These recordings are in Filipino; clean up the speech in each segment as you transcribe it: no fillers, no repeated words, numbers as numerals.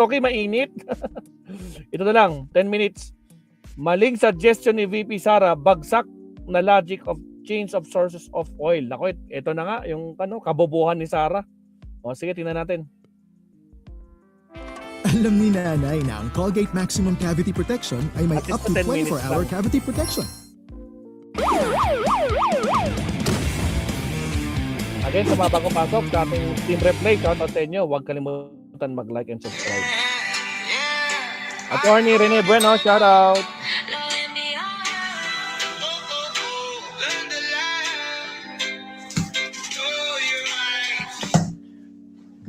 okay, mainit. Ito na lang, 10 minutes. Maling suggestion ni VP Sara, bagsak na logic of change of sources of oil. Nako, ito na nga yung kabobohan ni Sara. O sige, tingnan natin. Alam ni nanay na ang Colgate Maximum Cavity Protection ay may up to 24-hour cavity protection. Again, sa mga bagong pasok sa ating Team Replay, shoutout sa inyo. Huwag kalimutan mag-like and subscribe. Attorney Rene Bueno, shoutout.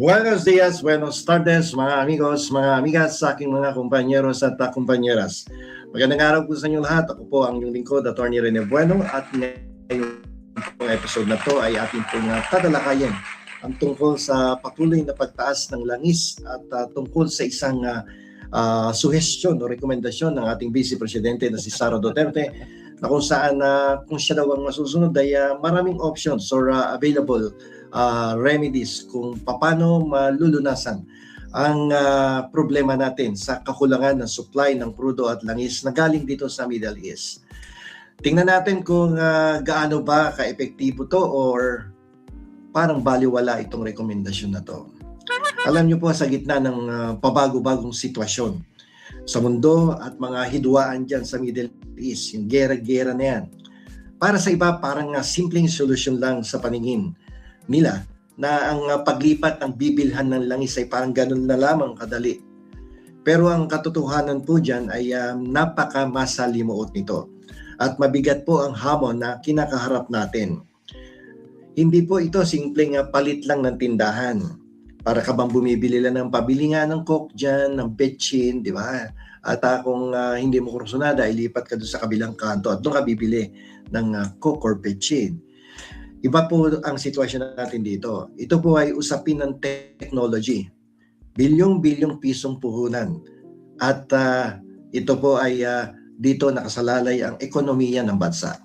Buenos dias, buenos tardes, mga amigos, mga amigas, sa aking mga kumpanyeros at kumpanyeras. Magandang araw po sa inyo lahat. Ako po ang inyong lingkod, Attorney Rene Bueno, at ngayong episode na to ay ating pong tatalakayin ang tungkol sa patuloy na pagtaas ng langis at tungkol sa isang suhestyon o rekomendasyon ng ating Vice Presidente na si Sara Duterte, na kung saan kung siya daw ang masusunod ay maraming options or available remedies kung paano malulunasan ang problema natin sa kakulangan ng supply ng crudo at langis na galing dito sa Middle East. Tingnan natin kung gaano ba ka-epektibo to or parang baliwala itong rekomendasyon na to. Alam niyo po, sa gitna ng pabago-bagong sitwasyon sa mundo at mga hidwaan dyan sa Middle East, yung gera-gera na yan, para sa iba parang simpleng solusyon lang sa paningin nila na ang paglipat ng bibilhan ng langis ay parang ganun na lamang kadali. Pero ang katotohanan po dyan ay napakamasalimuot nito at mabigat po ang hamon na kinakaharap natin. Hindi po ito simpleng palit lang ng tindahan. Para ka bang bumibili lang ng pabili nga ng coke dyan, ng betchin, di ba? At kung hindi mo kursunada, ilipat ka doon sa kabilang kanto at doon ka bibili ng coke or betchin. Iba po ang sitwasyon natin dito. Ito po ay usapin ng technology. Bilyong-bilyong pisong puhunan. At ito po ay dito nakasalalay ang ekonomiya ng bansa.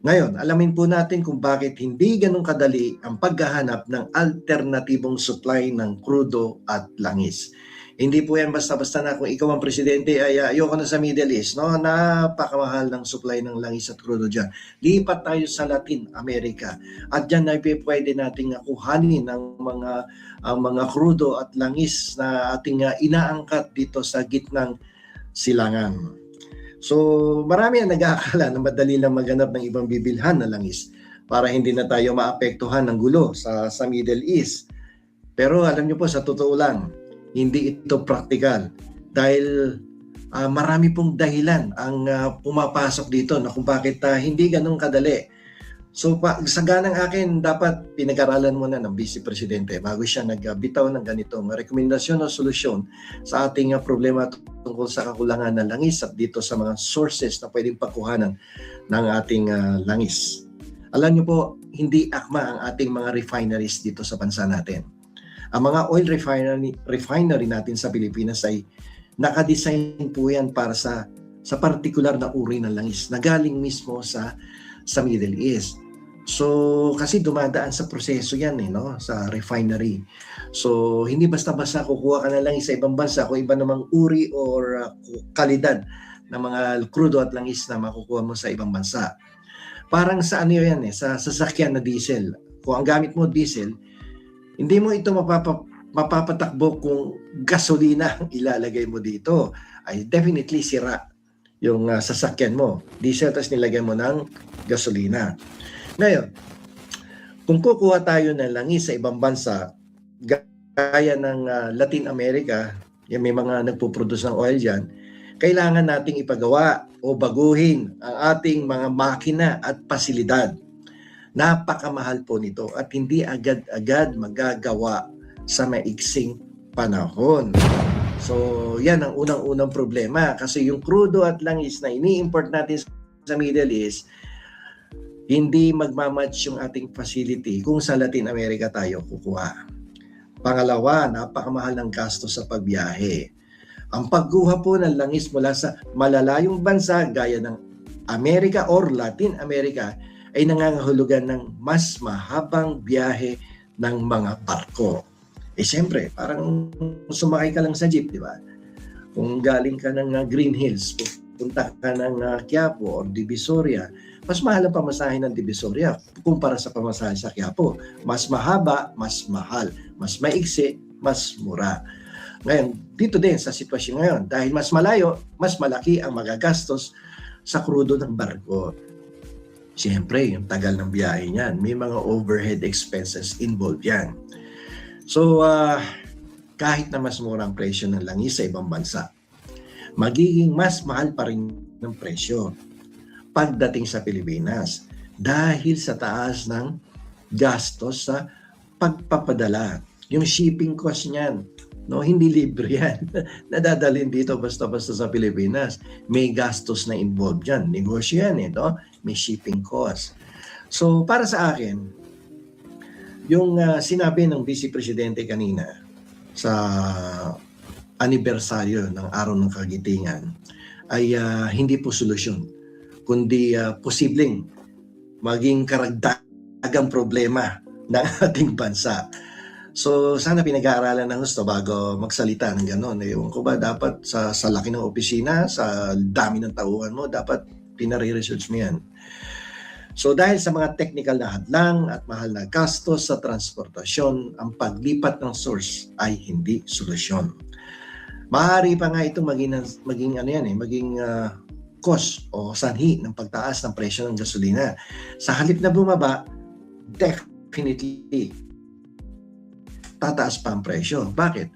Ngayon, alamin po natin kung bakit hindi ganun kadali ang paghahanap ng alternatibong supply ng crudo at langis. Hindi po yan basta-basta na kung ikaw ang presidente ay ayoko na sa Middle East, no? Napakamahal ng supply ng langis at crudo dyan. Lipat tayo sa Latin America at dyan ay pwede nating kuhanin ng mga crudo at langis na ating inaangkat dito sa gitnang silangan. So marami ang nag-aakala na madali lang maghanap ng ibang bibilhan na langis para hindi na tayo maapektuhan ng gulo sa Middle East. Pero alam niyo po, sa totoo lang, hindi ito practical dahil marami pong dahilan ang pumapasok dito na kung bakit hindi ganun kadali. So sa ganang akin, dapat pinag-aralan muna ng Vice Presidente bago siya nagbitaw ng ganitong rekomendasyon o solusyon sa ating problema tungkol sa kakulangan ng langis at dito sa mga sources na pwedeng pagkuhanan ng ating langis. Alam niyo po, hindi akma ang ating mga refineries dito sa bansa natin. Ang mga oil refinery natin sa Pilipinas ay nakadesign po yan para sa particular na uri ng langis na galing mismo sa Middle East. So kasi dumadaan sa proseso yan no? Sa refinery. So hindi basta-basta kukuha ka na langis sa ibang bansa kung iba namang uri or kalidad ng mga crudo at langis na makukuha mo sa ibang bansa. Parang sa yan sa sasakyan na diesel. Kung ang gamit mo diesel, hindi mo ito mapapatakbo kung gasolina ang ilalagay mo dito. Ay definitely sira yung sasakyan mo. Diesel, tapos nilagay mo ng gasolina. Ngayon, kung kukuha tayo ng langis sa ibang bansa, gaya ng Latin America, yung may mga nagpuproduce ng oil dyan, kailangan nating ipagawa o baguhin ang ating mga makina at pasilidad. Napakamahal po nito at hindi agad-agad magagawa sa maiksing panahon. So, yan ang unang-unang problema kasi yung crudo at langis na ini-import natin sa Middle East, hindi magmamatch yung ating facility kung sa Latin America tayo kukuha. Pangalawa, napakamahal ng gasto sa pagbiyahe. Ang pagkuha po ng langis mula sa malalayong bansa gaya ng Amerika or Latin America ay nangangahulugan ng mas mahabang biyahe ng mga barko. Siyempre, parang sumakay ka lang sa jeep, di ba? Kung galing ka ng Green Hills, punta ka ng Quiapo or Divisoria, mas mahal ang pamasahe ng Divisoria kumpara sa pamasahe sa Quiapo. Mas mahaba, mas mahal. Mas maiksi, mas mura. Ngayon, dito din sa sitwasyon ngayon, dahil mas malayo, mas malaki ang magagastos sa krudo ng barko. Siyempre, yung tagal ng biyahe niyan, may mga overhead expenses involved yan. So, kahit na mas mura ang presyo ng langis sa ibang bansa, magiging mas mahal pa rin ng presyo pagdating sa Pilipinas dahil sa taas ng gastos sa pagpapadala. Yung shipping cost niyan, no, hindi libre yan. Nadadalhin dito basta-basta sa Pilipinas. May gastos na involved yan. Negosyo yan, no? May shipping cost. So, para sa akin, yung sinabi ng Vice Presidente kanina sa anibersaryo ng Araw ng Kagitingan ay hindi po solusyon, kundi posibleng maging karagdagang problema ng ating bansa. So, sana pinag-aaralan ng gusto bago magsalita ng gano'n. Ewan ko ba, dapat sa laki ng opisina, sa dami ng tauhan mo, dapat pinare-research mo yan. So, dahil sa mga technical na hadlang at mahal na gastos sa transportasyon, ang paglipat ng source ay hindi solusyon. Maaari pa nga itong maging cost o sanhi ng pagtaas ng presyo ng gasolina. Sa halip na bumaba, definitely tataas pa ang presyo. Bakit?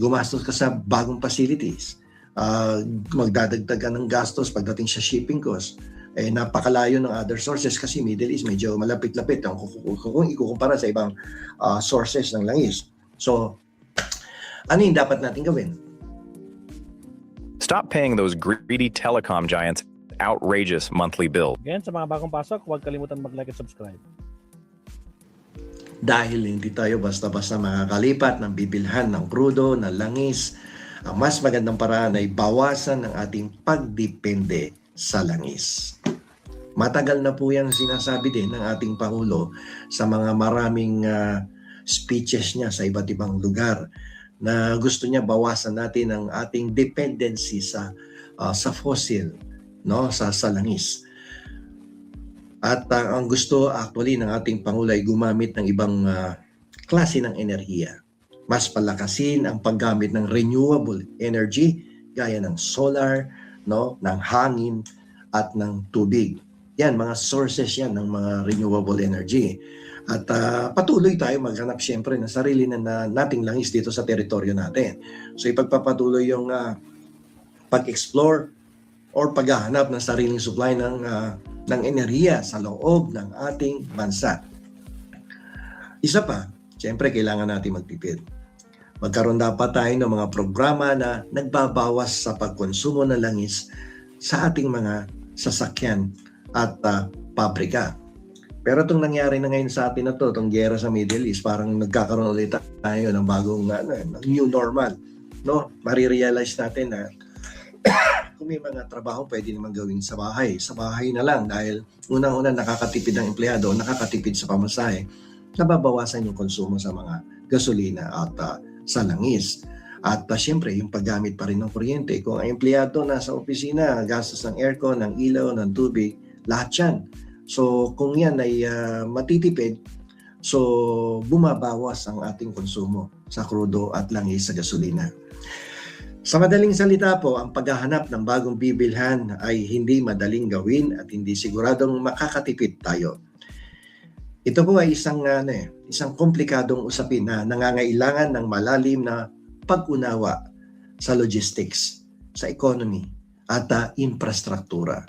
Gumastos ka sa bagong facilities. Magdadagdag ka ng gastos pagdating sa shipping cost. Napakalayo ng other sources kasi Middle East medyo malapit-lapit kung ikukumpara sa ibang sources ng langis. So, ano yung dapat natin gawin? Stop paying those greedy telecom giants outrageous monthly bill. Again, sa mga bagong pasok, huwag kalimutan mag-like at subscribe. Dahil hindi tayo basta-basta makakalipat ng bibilhan ng krudo, ng langis, ang mas magandang paraan ay bawasan ang ating pagdepende sa langis. Matagal na po yan sinasabi din ng ating Pangulo sa mga maraming speeches niya sa iba't ibang lugar na gusto niya bawasan natin ang ating dependency sa fossil, no, sa langis. At ang gusto actually ng ating Pangulo ay gumamit ng ibang klase ng enerhiya. Mas palakasin ang paggamit ng renewable energy gaya ng solar, no, ng hangin at ng tubig. Yan, mga sources yan ng mga renewable energy. At patuloy tayo maghanap siyempre ng sarili na nating langis dito sa teritoryo natin. So ipagpapatuloy yung pag-explore or paghahanap ng sariling supply ng enerhiya sa loob ng ating bansa. Isa pa, siyempre kailangan natin magtipid. Magkaroon dapat tayo ng mga programa na nagbabawas sa pagkonsumo ng langis sa ating mga sasakyan at pabrika. Pero itong nangyari na ngayon sa atin na to, itong giyera sa Middle East, parang nagkakaroon ulit tayo ng bagong new normal. No? Marirealize natin na kung may mga trabaho pwede naman gawin sa bahay na lang dahil unang-una nakakatipid ang empleyado, nakakatipid sa pamasahe, nababawasan yung konsumo sa mga gasolina at sa langis. At siyempre, yung paggamit pa rin ng kuryente. Kung ang empleyado nasa opisina, gastos ng aircon, ng ilaw, ng tubig, lahat yan. So, kung yan ay matitipid, so bumabawas ang ating konsumo sa krudo at langis sa gasolina. Sa madaling salita po, ang paghahanap ng bagong bibilhan ay hindi madaling gawin at hindi siguradong makakatipid tayo. Ito po ay isang komplikadong usapin na nangangailangan ng malalim na pag-unawa sa logistics, sa economy at infrastruktura.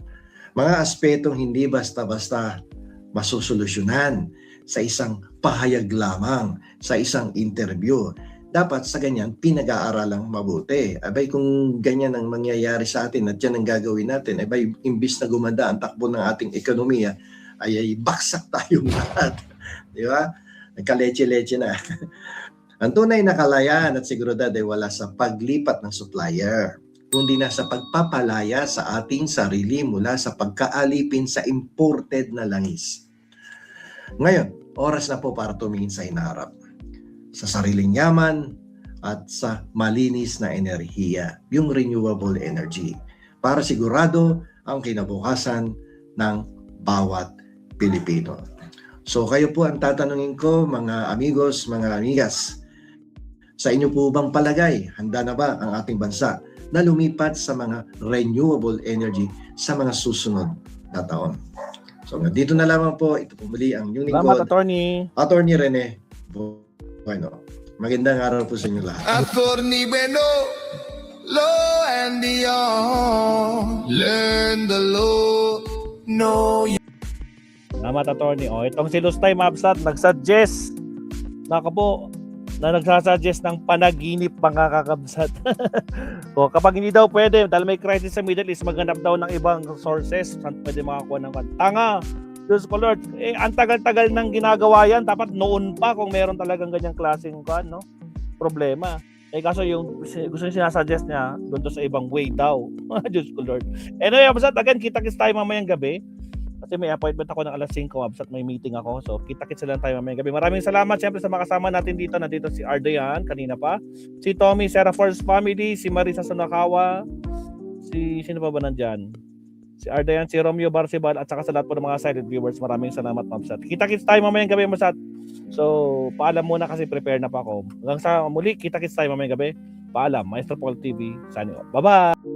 Mga aspetong hindi basta-basta masusolusyonan sa isang pahayag lamang, sa isang interview. Dapat sa ganyan, pinag-aaralang mabuti. Abay, kung ganyan ang mangyayari sa atin at yan ang gagawin natin, abay, imbis na gumanda ang takbo ng ating ekonomiya, ay baksak tayong lahat. Di ba? Nagka-leche-leche na. Ang tunay na kalayaan at seguridad ay wala sa paglipat ng supplier, kundi na sa pagpapalaya sa ating sarili mula sa pagkaalipin sa imported na langis. Ngayon, oras na po para tumingin sa hinaharap. sa sariling yaman at sa malinis na enerhiya, yung renewable energy, para sigurado ang kinabukasan ng bawat Pilipino. So kayo po ang tatanungin ko, mga amigos, mga amigas, sa inyo po bang palagay, handa na ba ang ating bansa na lumipat sa mga renewable energy sa mga susunod na taon? So dito na lamang po, ito po muli ang inyong Salamat, lingkod, Attorney. Attorney Rene Bueno. Magandang araw po sa inyo lahat. Attorney Bueno, law and beyond. Learn the law, know you. Salamat, Attorney. O, itong si Lustay Mabsat nagsuggest na nagsasuggest ng panaginip mga kakabsat. O, kapag hindi daw pwede, dahil may crisis sa Middle East, maghanap daw ng ibang sources saan pwede makakuha ng tanga. Diyos ko Lord, ang tagal-tagal nang ginagawa yan, dapat noon pa kung meron talagang ganyang klaseng problema. Kaso yung gusto niya sinasuggest niya, doon sa ibang way daw. Diyos ko Lord. Anyway, Absat, again, kita-kits tayo mamayang gabi. Kasi may appointment ako ng alas 5, Absat, may meeting ako. So, kita-kits lang tayo mamayang gabi. Maraming salamat siyempre sa makasama natin dito. Nandito si Ardayan, kanina pa. Si Tommy Serafors Family, si Marisa Sunakawa, sino pa ba nandyan? Si Ardayan, si Romeo Barcibal, at saka sa lahat po ng mga silent viewers, maraming salamat, Mabsat. Kita-kits tayo mamayang gabi, Mabsat. So, paalam muna kasi prepare na pa ako. Hanggang sa muli, kita-kits tayo mamayang gabi. Paalam, Maestro Paul TV. Signing off. Bye-bye!